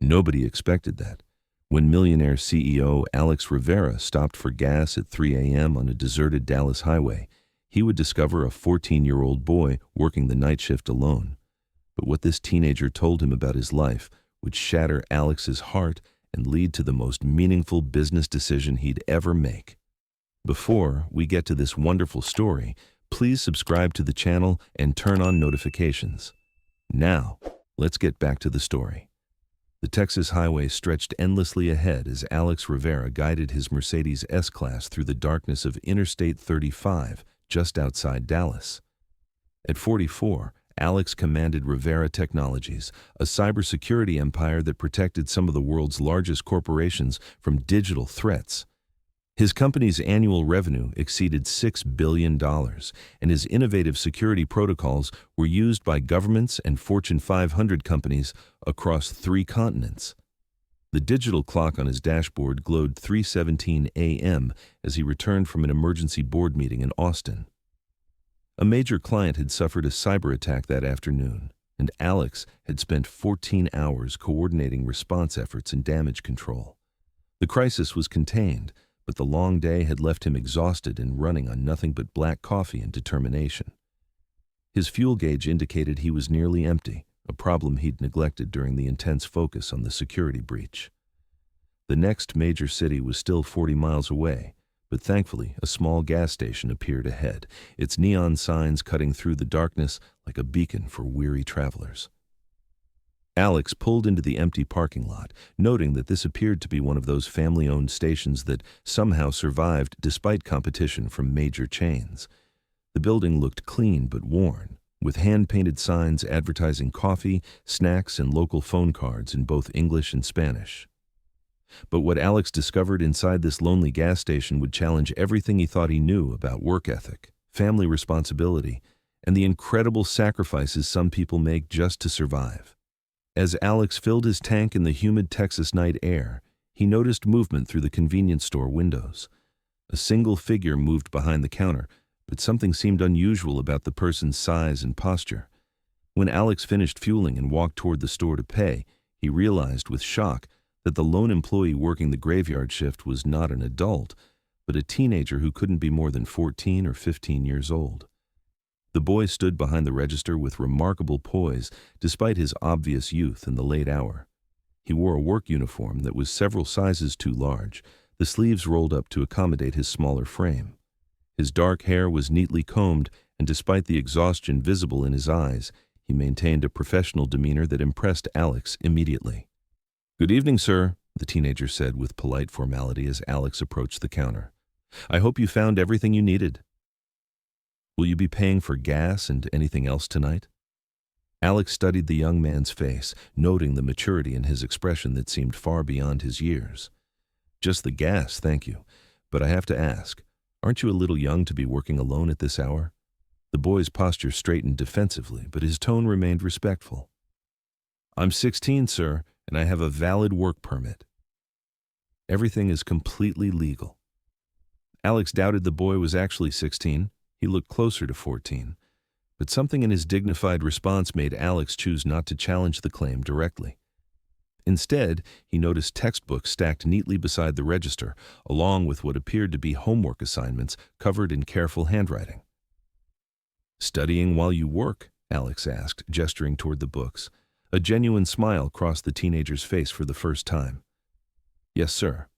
Nobody expected that. When Millionaire CEO Alex Rivera stopped for gas at 3 a.m. on a deserted Dallas highway, he would discover a 14-year-old boy working the night shift alone. But what this teenager told him about his life would shatter Alex's heart and lead to the most meaningful business decision he'd ever make. Before we get to this wonderful story, please subscribe to the channel and turn on notifications. Now, let's get back to the story. The Texas highway stretched endlessly ahead as Alex Rivera guided his Mercedes S-Class through the darkness of Interstate 35, just outside Dallas. At 44, Alex commanded Rivera Technologies, a cybersecurity empire that protected some of the world's largest corporations from digital threats. His company's annual revenue exceeded $6 billion, and his innovative security protocols were used by governments and Fortune 500 companies across 3 continents. The digital clock on his dashboard glowed 3:17 a.m. as he returned from an emergency board meeting in Austin. A major client had suffered a cyber attack that afternoon, and Alex had spent 14 hours coordinating response efforts and damage control. The crisis was contained, but the long day had left him exhausted and running on nothing but black coffee and determination. His fuel gauge indicated he was nearly empty, a problem he'd neglected during the intense focus on the security breach. The next major city was still 40 miles away, but thankfully a small gas station appeared ahead, its neon signs cutting through the darkness like a beacon for weary travelers. Alex pulled into the empty parking lot, noting that this appeared to be one of those family-owned stations that somehow survived despite competition from major chains. The building looked clean but worn, with hand-painted signs advertising coffee, snacks, and local phone cards in both English and Spanish. But what Alex discovered inside this lonely gas station would challenge everything he thought he knew about work ethic, family responsibility, and the incredible sacrifices some people make just to survive. As Alex filled his tank in the humid Texas night air, he noticed movement through the convenience store windows. A single figure moved behind the counter, but something seemed unusual about the person's size and posture. When Alex finished fueling and walked toward the store to pay, he realized with shock that the lone employee working the graveyard shift was not an adult, but a teenager who couldn't be more than 14 or 15 years old. The boy stood behind the register with remarkable poise, despite his obvious youth in the late hour. He wore a work uniform that was several sizes too large, the sleeves rolled up to accommodate his smaller frame. His dark hair was neatly combed, and despite the exhaustion visible in his eyes, he maintained a professional demeanor that impressed Alex immediately. "Good evening, sir," the teenager said with polite formality as Alex approached the counter. "I hope you found everything you needed. Will you be paying for gas and anything else tonight?" Alex studied the young man's face, noting the maturity in his expression that seemed far beyond his years. "Just the gas, thank you. But I have to ask, aren't you a little young to be working alone at this hour?" The boy's posture straightened defensively, but his tone remained respectful. "I'm 16, sir, and I have a valid work permit." "Everything is completely legal." Alex doubted the boy was actually 16. He looked closer to 14, but something in his dignified response made Alex choose not to challenge the claim directly. Instead, he noticed textbooks stacked neatly beside the register, along with what appeared to be homework assignments covered in careful handwriting. "Studying while you work?" Alex asked, gesturing toward the books. A genuine smile crossed the teenager's face for the first time. "Yes, sir.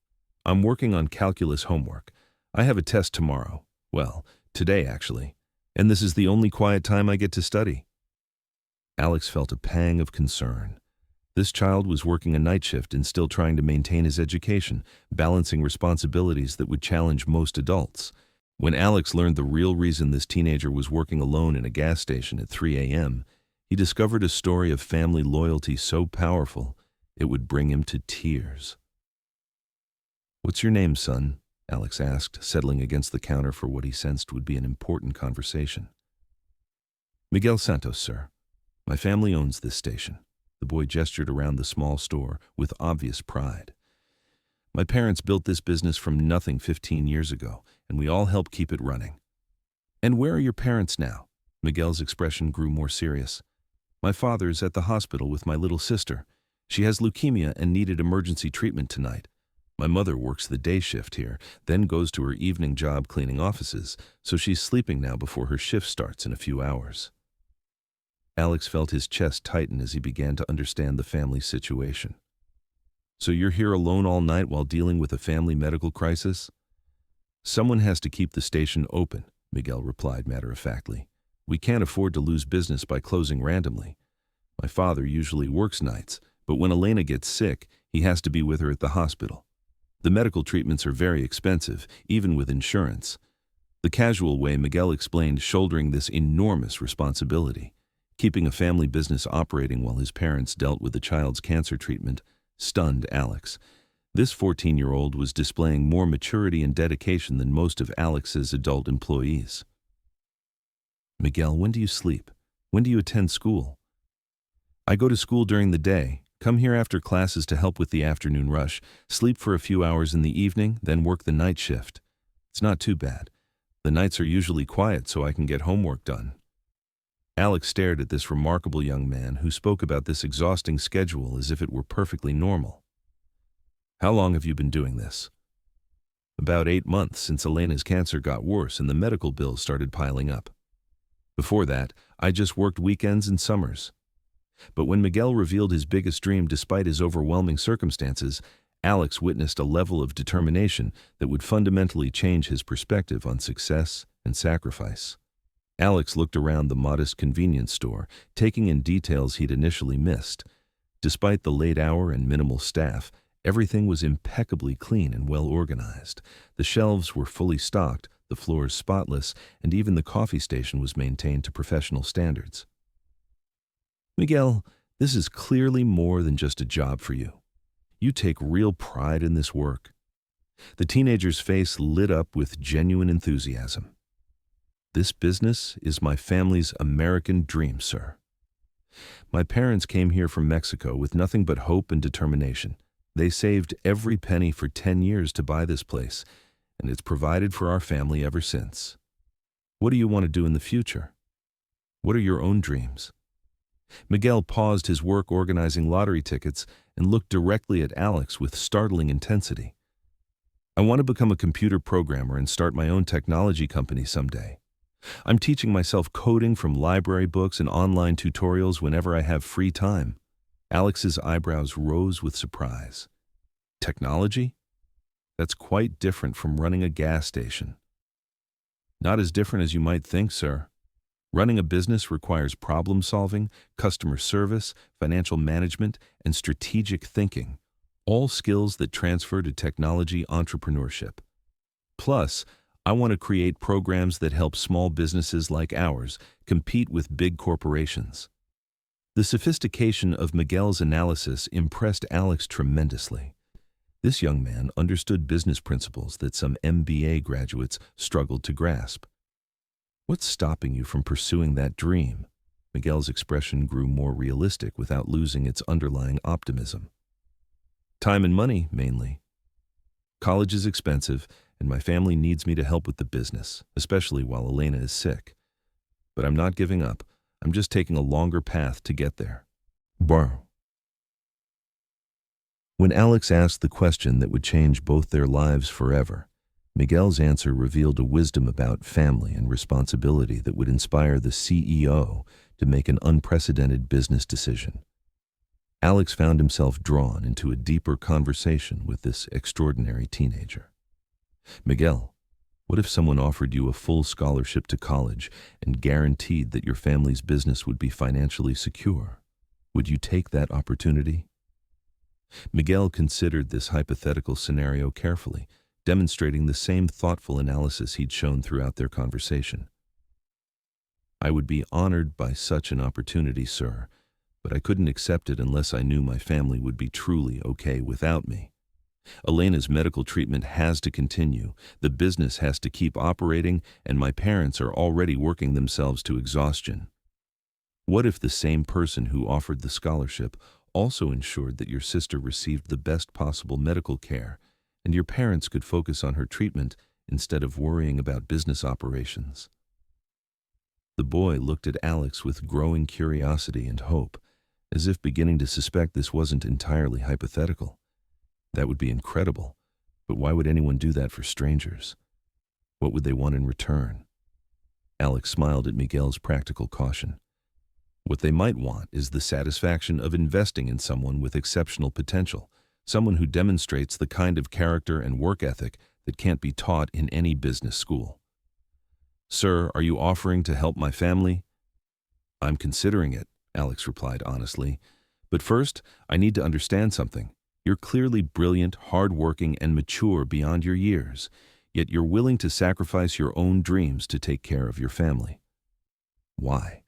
I'm working on calculus homework. I have a test tomorrow. Well, today, actually, and this is the only quiet time I get to study." Alex felt a pang of concern. This child was working a night shift and still trying to maintain his education, balancing responsibilities that would challenge most adults. When Alex learned the real reason this teenager was working alone in a gas station at 3 a.m., he discovered a story of family loyalty so powerful it would bring him to tears. "What's your name, son?" Alex asked, settling against the counter for what he sensed would be an important conversation. "Miguel Santos, sir. My family owns this station." The boy gestured around the small store with obvious pride. "My parents built this business from nothing 15 years ago, and we all help keep it running." "And where are your parents now?" Miguel's expression grew more serious. "My father's at the hospital with my little sister. She has leukemia and needed emergency treatment tonight. My mother works the day shift here, then goes to her evening job cleaning offices, so she's sleeping now before her shift starts in a few hours. Alex felt his chest tighten as he began to understand the family's situation. So you're here alone all night while dealing with a family medical crisis? Someone has to keep the station open, Miguel replied matter-of-factly. We can't afford to lose business by closing randomly. My father usually works nights, but when Elena gets sick, he has to be with her at the hospital. The medical treatments are very expensive, even with insurance. The casual way Miguel explained shouldering this enormous responsibility, keeping a family business operating while his parents dealt with the child's cancer treatment, stunned Alex. This 14-year-old was displaying more maturity and dedication than most of Alex's adult employees. Miguel, when do you sleep? When do you attend school? I go to school during the day, come here after classes to help with the afternoon rush, sleep for a few hours in the evening, then work the night shift. It's not too bad. The nights are usually quiet so I can get homework done. Alex stared at this remarkable young man who spoke about this exhausting schedule as if it were perfectly normal. How long have you been doing this? About 8 months, since Elena's cancer got worse and the medical bills started piling up. Before that, I just worked weekends and summers. But when Miguel revealed his biggest dream despite his overwhelming circumstances, Alex witnessed a level of determination that would fundamentally change his perspective on success and sacrifice. Alex looked around the modest convenience store, taking in details he'd initially missed. Despite the late hour and minimal staff, everything was impeccably clean and well organized. The shelves were fully stocked, the floors spotless, and even the coffee station was maintained to professional standards. Miguel, this is clearly more than just a job for you. You take real pride in this work. The teenager's face lit up with genuine enthusiasm. This business is my family's American dream, sir. My parents came here from Mexico with nothing but hope and determination. They saved every penny for 10 years to buy this place, and it's provided for our family ever since. What do you want to do in the future? What are your own dreams? Miguel paused his work organizing lottery tickets and looked directly at Alex with startling intensity. I want to become a computer programmer and start my own technology company someday. I'm teaching myself coding from library books and online tutorials whenever I have free time. Alex's eyebrows rose with surprise. Technology? That's quite different from running a gas station. Not as different as you might think, sir. Running a business requires problem solving, customer service, financial management, and strategic thinking, all skills that transfer to technology entrepreneurship. Plus, I want to create programs that help small businesses like ours compete with big corporations. The sophistication of Miguel's analysis impressed Alex tremendously. This young man understood business principles that some MBA graduates struggled to grasp. What's stopping you from pursuing that dream? Miguel's expression grew more realistic without losing its underlying optimism. Time and money, mainly. College is expensive, and my family needs me to help with the business, especially while Elena is sick. But I'm not giving up. I'm just taking a longer path to get there. Brr. When Alex asked the question that would change both their lives forever, Miguel's answer revealed a wisdom about family and responsibility that would inspire the CEO to make an unprecedented business decision. Alex found himself drawn into a deeper conversation with this extraordinary teenager. Miguel, what if someone offered you a full scholarship to college and guaranteed that your family's business would be financially secure? Would you take that opportunity? Miguel considered this hypothetical scenario carefully, demonstrating the same thoughtful analysis he'd shown throughout their conversation. I would be honored by such an opportunity, sir, but I couldn't accept it unless I knew my family would be truly okay without me. Elena's medical treatment has to continue, the business has to keep operating, and my parents are already working themselves to exhaustion. What if the same person who offered the scholarship also ensured that your sister received the best possible medical care, and your parents could focus on her treatment instead of worrying about business operations? The boy looked at Alex with growing curiosity and hope, as if beginning to suspect this wasn't entirely hypothetical. That would be incredible, but why would anyone do that for strangers? What would they want in return? Alex smiled at Miguel's practical caution. What they might want is the satisfaction of investing in someone with exceptional potential, someone who demonstrates the kind of character and work ethic that can't be taught in any business school. Sir, are you offering to help my family? I'm considering it, Alex replied honestly. But first, I need to understand something. You're clearly brilliant, hardworking, and mature beyond your years, yet you're willing to sacrifice your own dreams to take care of your family. Why?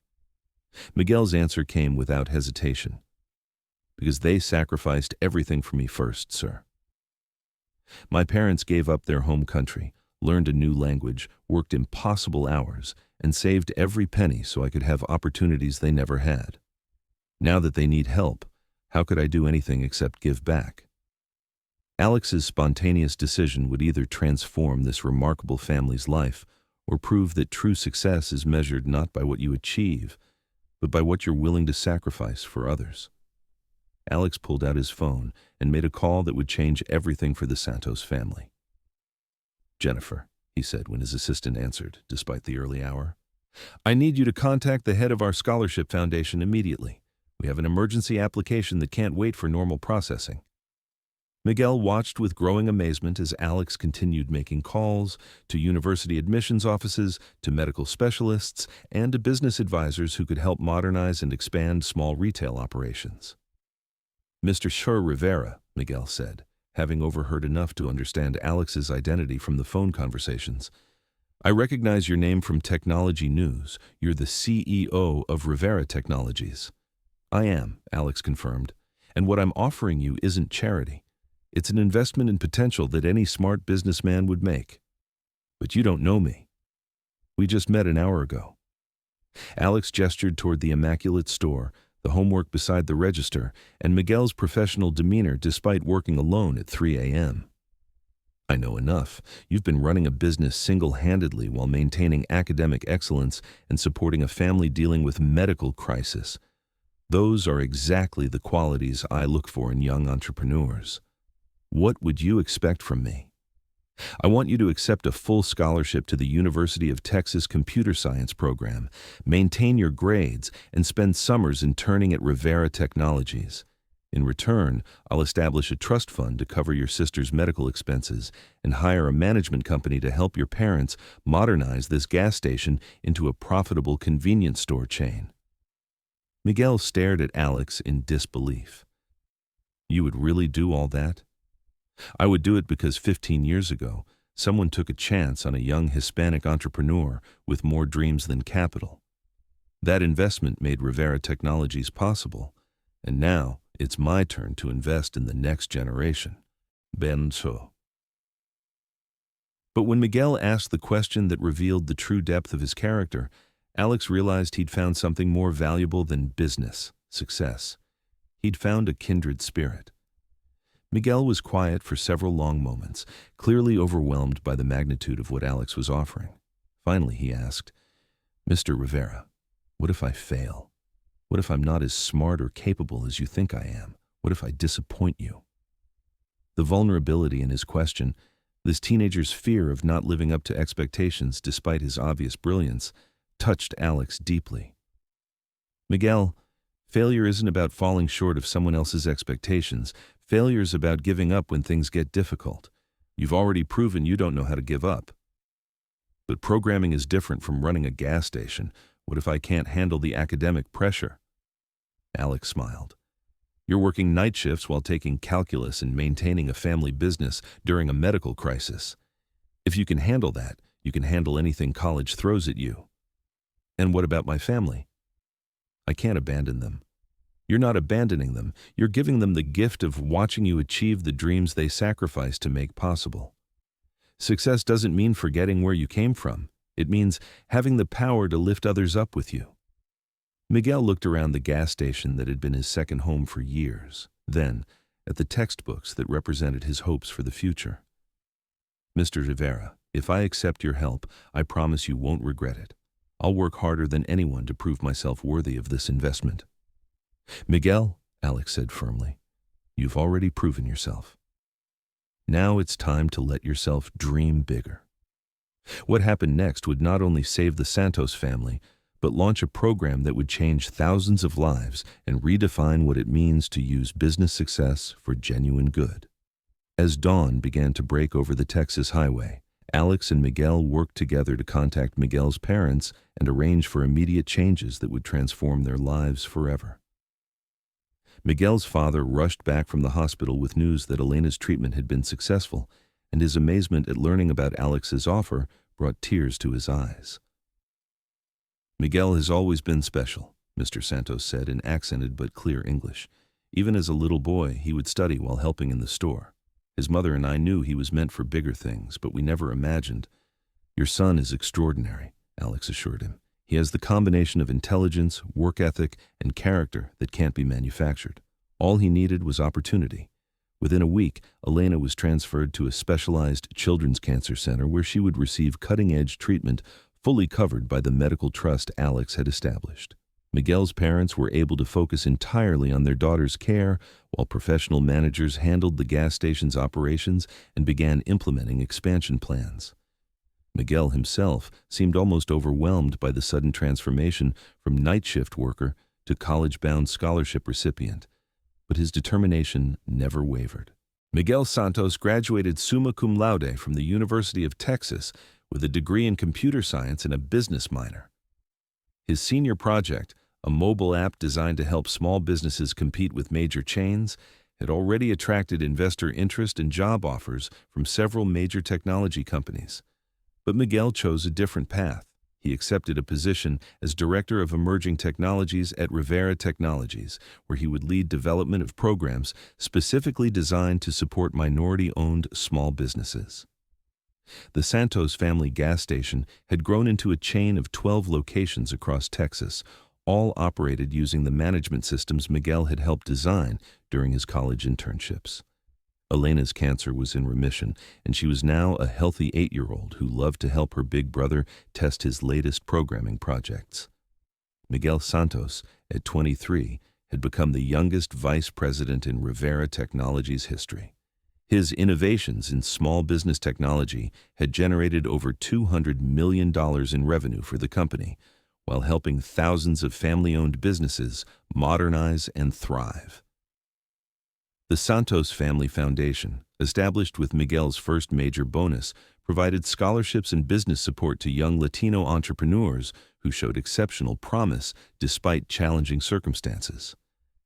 Miguel's answer came without hesitation. Because they sacrificed everything for me first, sir. My parents gave up their home country, learned a new language, worked impossible hours, and saved every penny so I could have opportunities they never had. Now that they need help, how could I do anything except give back? Alex's spontaneous decision would either transform this remarkable family's life or prove that true success is measured not by what you achieve, but by what you're willing to sacrifice for others. Alex pulled out his phone and made a call that would change everything for the Santos family. Jennifer, he said when his assistant answered, despite the early hour. I need you to contact the head of our scholarship foundation immediately. We have an emergency application that can't wait for normal processing. Miguel watched with growing amazement as Alex continued making calls to university admissions offices, to medical specialists, and to business advisors who could help modernize and expand small retail operations. Mr. Rivera, Miguel said, having overheard enough to understand Alex's identity from the phone conversations. I recognize your name from technology news. You're the CEO of Rivera Technologies. I am, Alex confirmed, and what I'm offering you isn't charity. It's an investment in potential that any smart businessman would make. But you don't know me. We just met an hour ago. Alex gestured toward the immaculate store, the homework beside the register, and Miguel's professional demeanor despite working alone at 3 a.m. I know enough. You've been running a business single-handedly while maintaining academic excellence and supporting a family dealing with medical crisis. Those are exactly the qualities I look for in young entrepreneurs. What would you expect from me? I want you to accept a full scholarship to the University of Texas Computer Science program, maintain your grades, and spend summers interning at Rivera Technologies. In return, I'll establish a trust fund to cover your sister's medical expenses and hire a management company to help your parents modernize this gas station into a profitable convenience store chain. Miguel stared at Alex in disbelief. You would really do all that? I would do it because 15 years ago, someone took a chance on a young Hispanic entrepreneur with more dreams than capital. That investment made Rivera Technologies possible, and now it's my turn to invest in the next generation. Ben so. But when Miguel asked the question that revealed the true depth of his character, Alex realized he'd found something more valuable than business success. He'd found a kindred spirit. Miguel was quiet for several long moments, clearly overwhelmed by the magnitude of what Alex was offering. Finally, he asked, Mr. Rivera, what if I fail? What if I'm not as smart or capable as you think I am? What if I disappoint you? The vulnerability in his question, this teenager's fear of not living up to expectations despite his obvious brilliance, touched Alex deeply. Miguel, failure isn't about falling short of someone else's expectations. Failure is about giving up when things get difficult. You've already proven you don't know how to give up. But programming is different from running a gas station. What if I can't handle the academic pressure? Alex smiled. You're working night shifts while taking calculus and maintaining a family business during a medical crisis. If you can handle that, you can handle anything college throws at you. And what about my family? I can't abandon them. You're not abandoning them. You're giving them the gift of watching you achieve the dreams they sacrificed to make possible. Success doesn't mean forgetting where you came from. It means having the power to lift others up with you. Miguel looked around the gas station that had been his second home for years, then at the textbooks that represented his hopes for the future. Mr. Rivera, if I accept your help, I promise you won't regret it. I'll work harder than anyone to prove myself worthy of this investment. "Miguel," Alex said firmly, "you've already proven yourself. Now it's time to let yourself dream bigger." What happened next would not only save the Santos family, but launch a program that would change thousands of lives and redefine what it means to use business success for genuine good. As dawn began to break over the Texas highway, Alex and Miguel worked together to contact Miguel's parents and arrange for immediate changes that would transform their lives forever. Miguel's father rushed back from the hospital with news that Elena's treatment had been successful, and his amazement at learning about Alex's offer brought tears to his eyes. "Miguel has always been special," Mr. Santos said in accented but clear English. "Even as a little boy, he would study while helping in the store. His mother and I knew he was meant for bigger things, but we never imagined." "Your son is extraordinary," Alex assured him. "He has the combination of intelligence, work ethic, and character that can't be manufactured. All he needed was opportunity." Within a week, Elena was transferred to a specialized children's cancer center where she would receive cutting-edge treatment fully covered by the medical trust Alex had established. Miguel's parents were able to focus entirely on their daughter's care, while professional managers handled the gas station's operations and began implementing expansion plans. Miguel himself seemed almost overwhelmed by the sudden transformation from night shift worker to college-bound scholarship recipient, but his determination never wavered. Miguel Santos graduated summa cum laude from the University of Texas with a degree in computer science and a business minor. His senior project, a mobile app designed to help small businesses compete with major chains, had already attracted investor interest and job offers from several major technology companies. But Miguel chose a different path. He accepted a position as Director of Emerging Technologies at Rivera Technologies, where he would lead development of programs specifically designed to support minority-owned small businesses. The Santos family gas station had grown into a chain of 12 locations across Texas, all operated using the management systems Miguel had helped design during his college internships. Elena's cancer was in remission, and she was now a healthy 8-year-old who loved to help her big brother test his latest programming projects. Miguel Santos, at 23, had become the youngest vice president in Rivera Technologies history. His innovations in small business technology had generated over $200 million in revenue for the company, while helping thousands of family-owned businesses modernize and thrive. The Santos Family Foundation, established with Miguel's first major bonus, provided scholarships and business support to young Latino entrepreneurs who showed exceptional promise despite challenging circumstances.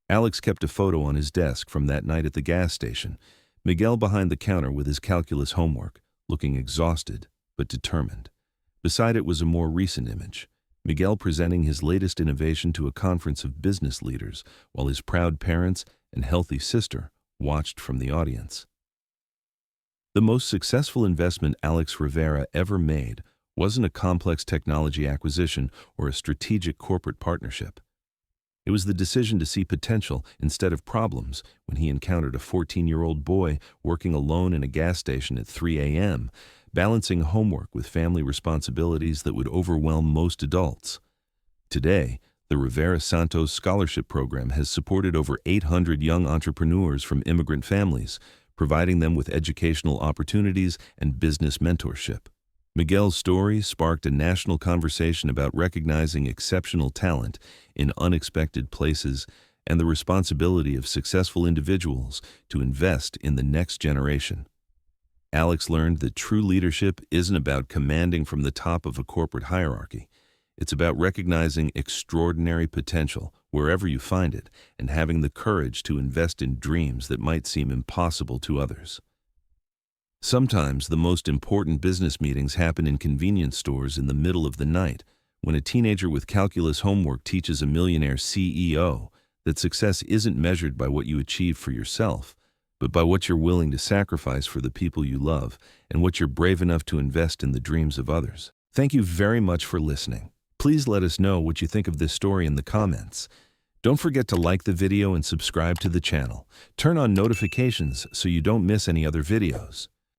Alex kept a photo on his desk from that night at the gas station, Miguel behind the counter with his calculus homework, looking exhausted but determined. Beside it was a more recent image, Miguel presenting his latest innovation to a conference of business leaders, while his proud parents and healthy sister watched from the audience. The most successful investment Alex Rivera ever made wasn't a complex technology acquisition or a strategic corporate partnership. It was the decision to see potential instead of problems when he encountered a 14-year-old boy working alone in a gas station at 3 a.m., balancing homework with family responsibilities that would overwhelm most adults. Today, the Rivera Santos Scholarship Program has supported over 800 young entrepreneurs from immigrant families, providing them with educational opportunities and business mentorship. Miguel's story sparked a national conversation about recognizing exceptional talent in unexpected places and the responsibility of successful individuals to invest in the next generation. Alex learned that true leadership isn't about commanding from the top of a corporate hierarchy. It's about recognizing extraordinary potential wherever you find it and having the courage to invest in dreams that might seem impossible to others. Sometimes the most important business meetings happen in convenience stores in the middle of the night, when a teenager with calculus homework teaches a millionaire CEO that success isn't measured by what you achieve for yourself, but by what you're willing to sacrifice for the people you love and what you're brave enough to invest in the dreams of others. Thank you very much for listening. Please let us know what you think of this story in the comments. Don't forget to like the video and subscribe to the channel. Turn on notifications so you don't miss any other videos.